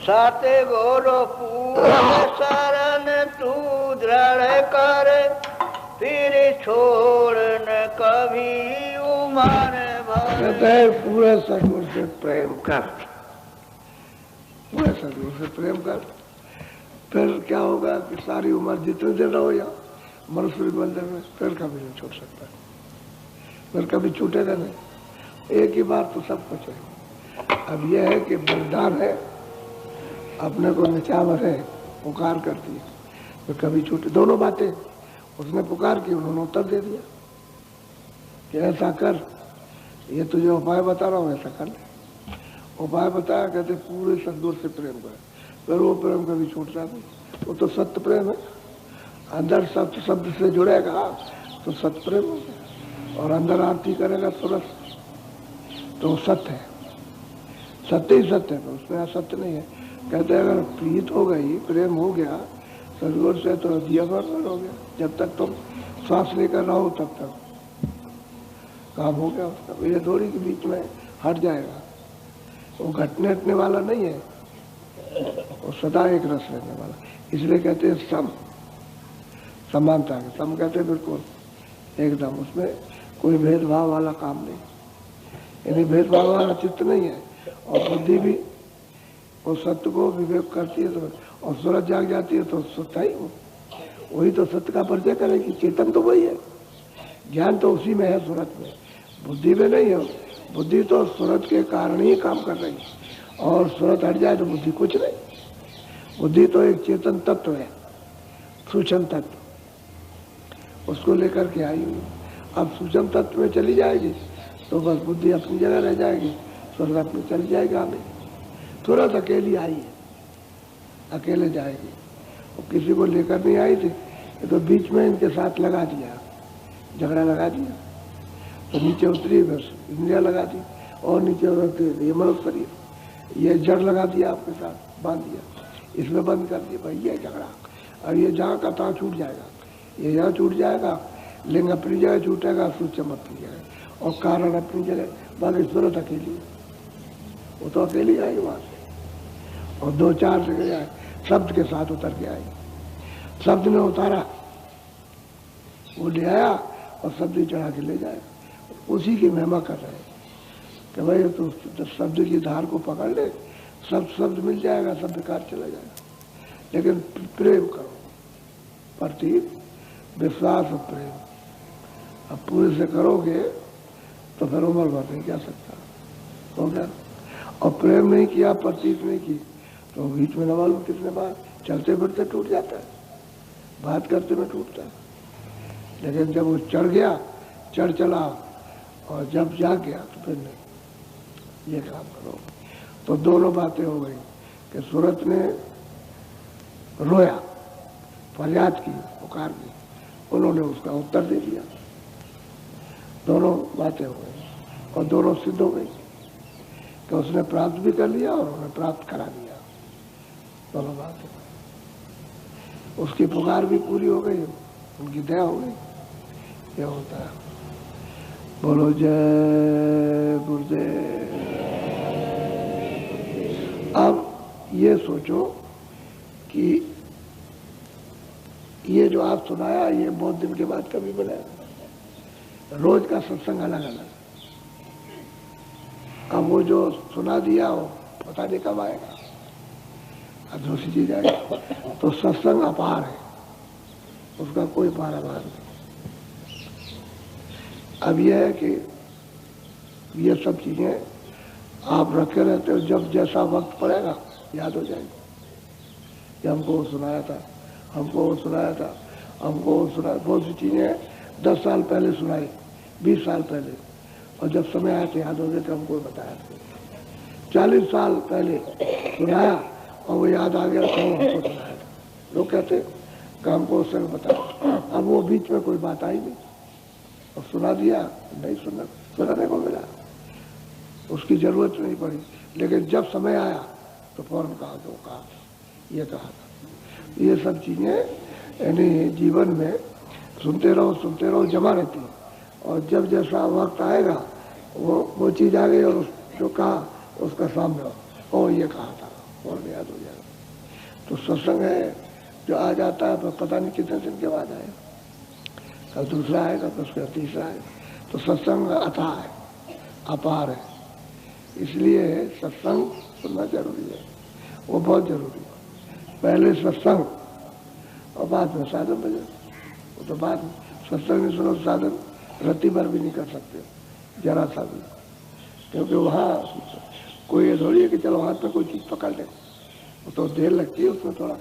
साते बोलो पूर्ण शरण तू दृढ़ कर, फिर छोड़ न कभी उमर भर। कहता है पूरे सदगुरु से प्रेम कर, पूरे सदगुरु से प्रेम कर, फिर क्या होगा कि सारी उम्र जितने दिन रहो या मनुष्य मंदिर में, फिर कभी नहीं छूट सकता, फिर कभी छूटेगा नहीं। एक ही बार तो सब कुछ है। अब यह है कि बलिदान है, अपने को निचावर है, पुकार करती है, फिर कभी छूटे। दोनों बातें, उसने पुकार की, उन्होंने उत्तर दे दिया कि ऐसा कर, ये तुझे उपाय बता रहा हूँ, ऐसा कर ले। उपाय बताया, कहते पूरे सदगुरु से प्रेम कर, फिर वो प्रेम कभी छूटता नहीं। वो तो सत्य प्रेम है, अंदर सत्य शब्द से जुड़ेगा तो सत्य प्रेम हो गया, और अंदर आरती करेगा तुरंत तो सत्य है, सत्य ही सत्य है, उसमें असत्य नहीं है। कहते अगर प्रीत हो गई, प्रेम हो गया सदगुरु से, तो दिया बराबर हो गया। जब तक तुम सांस लेकर रहो तब तक काम हो गया उसका। ये थोड़ी के बीच में हट जाएगा, वो घटने हटने वाला नहीं है, वो सदा एक रस रहने वाला। इसलिए कहते हैं सम, समानता के सम कहते हैं, बिल्कुल एकदम, उसमें कोई भेदभाव वाला काम नहीं, यानी भेदभाव वाला चित्त नहीं है। और बुद्धि भी वो सत्य को विवेक करती है तो, और सूरज जाग जाती है तो सत्य ही वही तो सत्य का परिचय करेगी। चेतन तो वही है, ज्ञान तो उसी में है, सूरज में, बुद्धि में नहीं है। बुद्धि तो सूरज के कारण ही काम कर रही है, और सूरज हट जाए तो बुद्धि कुछ नहीं। बुद्धि तो एक चेतन तत्व है, सूक्ष्म तत्व, उसको लेकर के आई हुई। अब सूक्ष्म तत्व में चली जाएगी तो बस बुद्धि अपनी जगह रह जाएगी, सूरज अपनी चली जाएगा। हमें तुरंत अकेली आई है, अकेले जाएगी, वो किसी को लेकर नहीं आई थी, तो बीच में इनके साथ लगा दिया, झगड़ा लगा दिया, तो नीचे उतरी, बस इंद्रिया लगा दी, और नीचे उतरते ये मनुष्य शरीर, ये जड़ लगा दिया, आपके साथ बांध दिया, इसमें बंद कर दिया। भाई ये झगड़ा, और ये जहाँ का तहाँ छूट जाएगा, ये यहाँ छूट जाएगा, लिंग अपनी जगह छूटेगा, सूक्ष्म अपनी जगह, और कारण अपनी जगह, बाकी सूरत अकेली, वो तो अकेली आई वहाँ से, और दो चार जगह जाए, शब्द के साथ उतर के आई। शब्द ने उतारा, वो ले आया और शब्द ही चढ़ा के ले जाए, उसी की महिमा कर रहे हैं कि भाई तो शब्द की धार को पकड़ ले, सब शब्द मिल जाएगा, सब बेकार चला जाएगा। लेकिन प्रेम करो, प्रतीक विश्वास और प्रेम, अब पूरे से करोगे तो फिर उम्र भर नहीं जा सकता, हो गया। और प्रेम नहीं किया, प्रतीक नहीं की, तो बीच में न मालूम कितने बार चलते फिरते टूट जाता है, बात करते में टूटता है। लेकिन जब वो चढ़ गया, चढ़ चला, और जब जा गया तो फिर नहीं, ये काम करो। तो दोनों बातें हो गई कि सूरत ने रोया, फरियाद की, पुकार की, उन्होंने उसका उत्तर दे दिया, दोनों बातें हो गई, और दोनों सिद्ध हो गई कि उसने प्राप्त भी कर लिया और उन्हें प्राप्त करा दिया, दोनों बातें। उसकी पुकार भी पूरी हो गई, उनकी दया हो गई। क्या होता है, बोलो जय गुरुदेव। अब ये सोचो कि ये जो आप सुनाया, ये बहुत दिन के बाद कभी मिला, रोज का सत्संग अलग अलग। अब वो जो सुना दिया वो पता नहीं कब आएगा, अब दूसरी चीज आएगा। तो सत्संग अपार है, उसका कोई पारावार नहीं। अब यह है कि ये सब चीजें आप रखे रहते हो, जब जैसा वक्त पड़ेगा याद हो जाएगा कि हमको वो सुनाया था, हमको वो सुनाया था, हमको वो सुनाया। बहुत सी चीजें 10 साल पहले सुनाई, 20 साल पहले, और जब समय आया तो याद हो गया कि हमको बताया था। 40 साल पहले सुनाया और वो याद आ गया तो हमको सुनाया था। लोग कहते कि हमको उस समय बताया, अब वो बीच में कोई बात आई नहीं, और सुना दिया, नहीं सुनाने को मिला, उसकी जरूरत नहीं पड़ी। लेकिन जब समय आया तो फौरन कहा तो कहा, ये कहा था। ये सब चीजें यानी जीवन में सुनते रहो जमा रहती है, और जब जैसा वक्त आएगा वो चीज आ गई और जो कहा उसका सामने हो, ये कहा था, फौरन याद हो जाएगा। तो सत्संग है जो आज आता है, पता नहीं कितने दिन के बाद आएगा, कल दूसरा आएगा, तो उसका तीसरा आएगा। तो सत्संग अथाह है, अपार है, इसलिए सत्संग सुनना जरूरी है, वो बहुत जरूरी है। पहले सत्संग और बाद में साधन भजन, वो तो बाद में। सत्संग नहीं सुनो साधन रत्ती भर भी नहीं कर सकते जरा सा भी, क्योंकि वहाँ कोई ये थोड़ी है कि चलो हाथ में कोई चीज़ पकड़ ले, वो तो देर लगती है उसमें थोड़ा,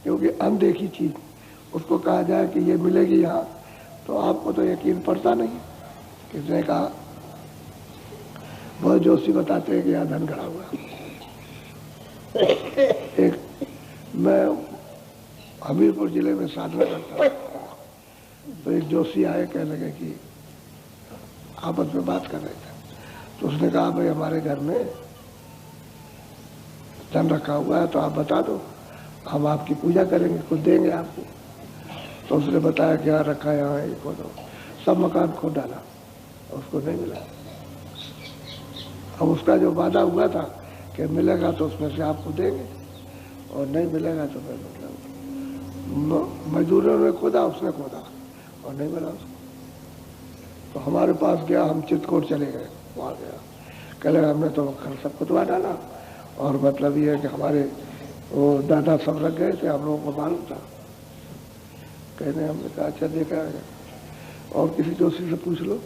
क्योंकि अनदेखी चीज़ उसको कहा जाए कि ये मिलेगी यहाँ, तो आपको तो यकीन पड़ता नहीं। किसने कहा, बहुत जोशी बताते हैं कि यहाँ धन खड़ा हुआ। एक मैं हमीरपुर जिले में साधना करता था, तो एक जोशी आए, कहने लगे कि आपस में बात कर रहे थे, तो उसने कहा भाई हमारे घर में धन रखा हुआ है, तो आप बता दो, हम आपकी पूजा करेंगे, कुछ देंगे आपको। तो उसने बताया क्या रखा है यहाँ, एक दो, सब मकान खोद डाला, उसको नहीं मिला। अब उसका जो वादा हुआ था कि मिलेगा तो उसमें से आपको देंगे, और नहीं मिलेगा तो फिर मतलब मजदूरों ने खोदा, उसने खोदा और नहीं मिला उसको। तो हमारे पास गया, हम चित्रकूट चले गए, वहाँ गया, कह लगा हमने तो घर सब खुदवा डाला, और मतलब ये है कि हमारे वो दादा सब रख गए थे, हम लोगों को मालूम था। कहने हमने कहा अच्छा देखा है, और किसी जोशी से पूछ लो,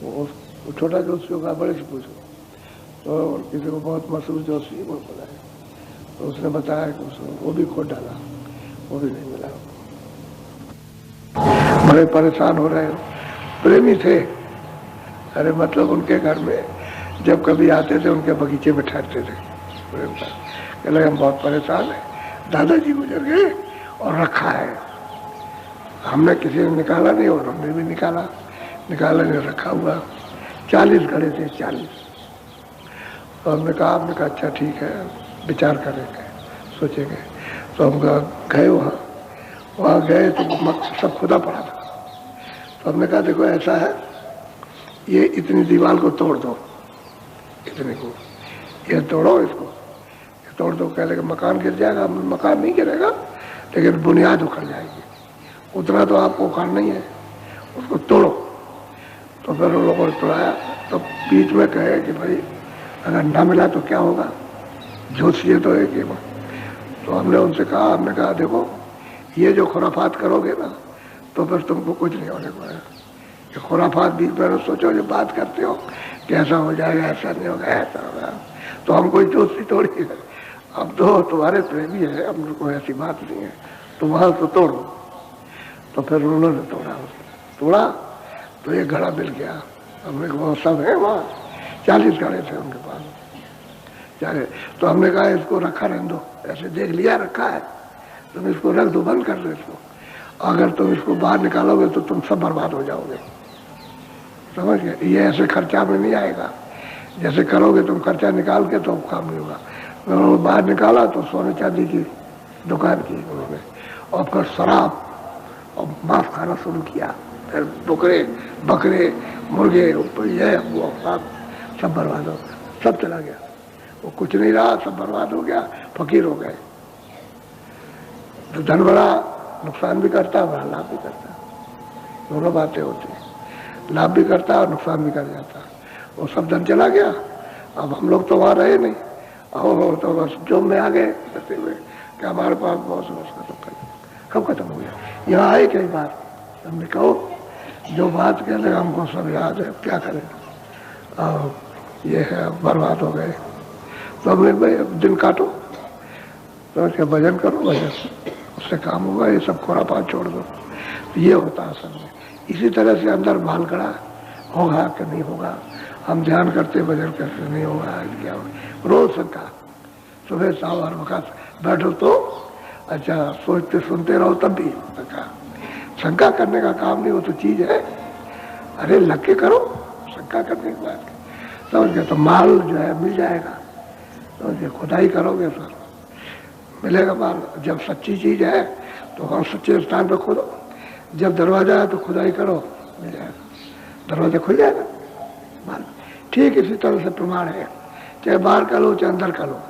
वो छोटा जोशी होगा, बड़े से पूछो। तो और किसी को बहुत मशहूर जोशी वो बताया, तो उसने बताया कि उसने वो भी खोद डाला, वो भी नहीं मिला। बड़े परेशान हो रहे हो। प्रेमी थे, अरे मतलब उनके घर में जब कभी आते थे उनके बगीचे में ठहरते थे। कह लगे हम बहुत परेशान हैं, दादाजी गुजर गए और रखा है, हमने किसी ने निकाला नहीं और हमने भी निकाला नहीं, रखा हुआ 40 घड़े थे, 40। तो हमने कहा, आपने कहा अच्छा ठीक है, विचार करेंगे, सोचेंगे। तो हम गए वहाँ गए तो सब खुदा पड़ा था। तो हमने कहा देखो ऐसा है, ये इतनी दीवार को तोड़ दो, इतने को ये तोड़ो, इसको ये तोड़ दो। कह लगे मकान गिर जाएगा, मकान नहीं गिरेगा, लेकिन बुनियाद उखड़ जाएगी, उतना तो आपको उखाड़ना ही है, उसको तोड़ो। तो फिर उन लोगों ने तोड़ाया, तो बीच में कहे कि भाई अगर ना मिला तो क्या होगा, जोशिए तो एक ही। तो हमने उनसे कहा, हमने कहा देखो ये जो खुराफात करोगे ना, तो फिर तुमको कुछ नहीं होने को है। ये खुराफात बीच में सोचो, जो बात करते हो कैसा हो जाएगा, ऐसा नहीं होगा, ऐसा होगा, तो हम कोई जोशी थोड़ी है, अब तो तुम्हारे प्रेमी है, हम कोई ऐसी बात नहीं है, तो वहाँ तो तोड़ो। तो फिर उन्होंने तोड़ा तो ये घड़ा मिल गया। हमने कहा सब है वहाँ, 40 घड़े थे उनके पास, 40। तो हमने कहा इसको रखा रहने दो, ऐसे देख लिया रखा है, तुम इसको रख दो, बंद कर दो इसको, अगर तुम इसको बाहर निकालोगे तो तुम सब बर्बाद हो जाओगे, समझ गए। ये ऐसे खर्चा में नहीं आएगा, जैसे करोगे तुम खर्चा निकाल के तो काम नहीं होगा। उन्होंने बाहर निकाला तो सोने चांदी की दुकान की उन्होंने, और फिर शराब और मांस खाना शुरू किया, फिर बकरे मुर्गे ये वो सब बर्बाद हो गया, सब चला गया, वो कुछ नहीं रहा, सब बर्बाद हो गया, फकीर हो गए। तो धन बड़ा नुकसान भी करता है, बड़ा लाभ भी करता है, दोनों बातें होती हैं, लाभ भी करता है और नुकसान भी कर जाता है। वो सब धन चला गया, अब हम लोग तो वहाँ रहे नहीं, और तो बस जो में आ गए कहते हुए कि हमारे पास बहुत समझ कब खत्म हो गया। यहाँ आए कई बार, हमने कहो जो बात कह रहे हमको सब याद है, क्या करें, और ये है बर्बाद हो गए। तो हमने भाई दिन काटो, तो क्या भजन करो, भजन उससे काम होगा, ये सब खुरापात छोड़ दो। तो ये होता है असल में। इसी तरह से अंदर बाल खड़ा होगा कि नहीं होगा, हम ध्यान करते भजन करते नहीं होगा, क्या होगा, रोज शंका, सुबह शाम हर वक्त बैठो तो अच्छा, सोचते सुनते रहो तब भी शंका करने का काम नहीं, वो तो चीज है, अरे लग के करो, शंका करने की बात समझ गए। तो माल जो है मिल जाएगा, समझ खुदाई करोगे सर मिलेगा माल। जब सच्ची चीज है तो हम सच्चे स्थान पर खोदो, जब दरवाजा है तो खुदाई करो, मिल जाएगा, दरवाजा खुल जाएगा माल। ठीक इसी तरह से प्रमाण है, चाहे बाहर का लो चाहे अंदर का लो,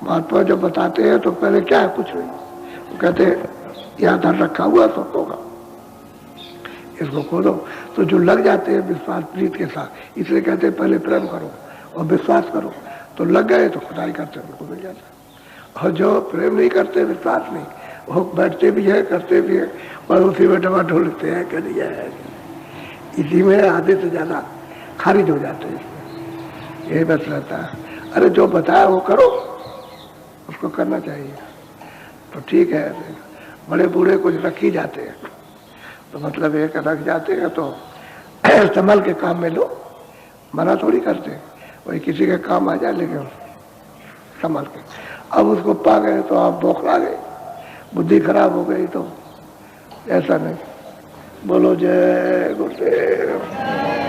महात्मा जब बताते हैं तो पहले क्या है, कुछ नहीं, वो कहते हैं यहाँ धन रखा हुआ तो होगा, इसको खोलो। तो जो लग जाते हैं विश्वास प्रीत के साथ, इसलिए कहते हैं पहले प्रेम करो और विश्वास करो, तो लग गए तो खुदाई करते उनको मिल जाता। और जो प्रेम नहीं करते, विश्वास नहीं, वो बैठते भी है, करते भी है, और उसी में डबा ढूंढते हैं कि नहीं है, इसी में आधे से ज्यादा खारिज हो जाते हैं। यही बस रहता है। अरे जो बताया वो करो, उसको करना चाहिए तो ठीक है। बड़े बूढ़े कुछ रख ही जाते हैं, तो मतलब एक रख जाते हैं तो संभल के काम में लो, मना थोड़ी करते, वही किसी के काम आ जाए, लेकिन संभल के। अब उसको पा गए तो आप बौखला गए, बुद्धि खराब हो गई, तो ऐसा नहीं। बोलो जय गुरुदेव।